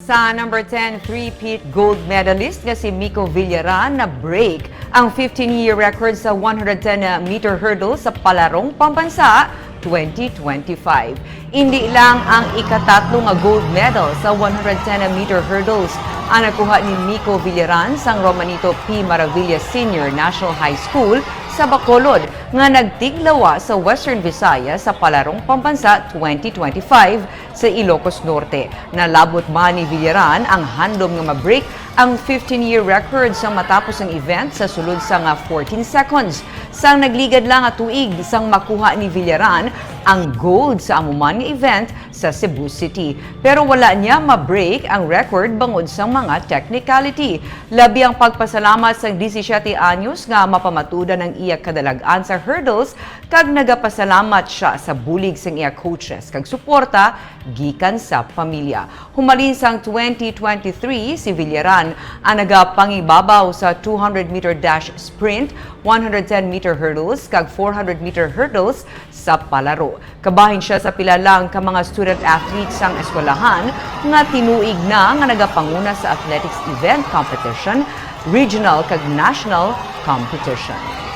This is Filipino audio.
Sa number 10, three-peat gold medalist nga si Miko Villaran na break ang 15-year record sa 110-meter hurdle sa Palarong Pambansa 2025. Hindi lang ang ikatatlo nga gold medal sa 110-meter hurdles ang nakuha ni Miko Villaran sa Romanito P. Maravilla Senior National High School sa Bacolod nga nagtiglawa sa Western Visayas sa Palarong Pambansa 2025 sa Ilocos Norte. Nalabot man ni Villaran ang handom nga ma-break ang 15-year record sa matapos ang event sa sulod sa nga 14 seconds. Sang nagligad lang nga tuig sang makuha ni Villaran ang gold sa amuman nga event sa Cebu City. Pero wala niya ma-break ang record bangod sa mga technicality. Labi ang pagpasalamat sa 17 anyos nga mapamatuda ng iya kadalagan sa hurdles kag nagapasalamat siya sa bulig sang iya coaches kag suporta gikan sa pamilya. Humalin sang 2023 si Villaran ang nagapangibabaw sa 200-meter dash sprint, 110-meter hurdles kag 400-meter hurdles sa palaro. Kabahin siya sa pila lang ka mga student athletes sang eskwelahan nga tinuig na nga nagapanguna sa athletics event competition, regional kag national competition.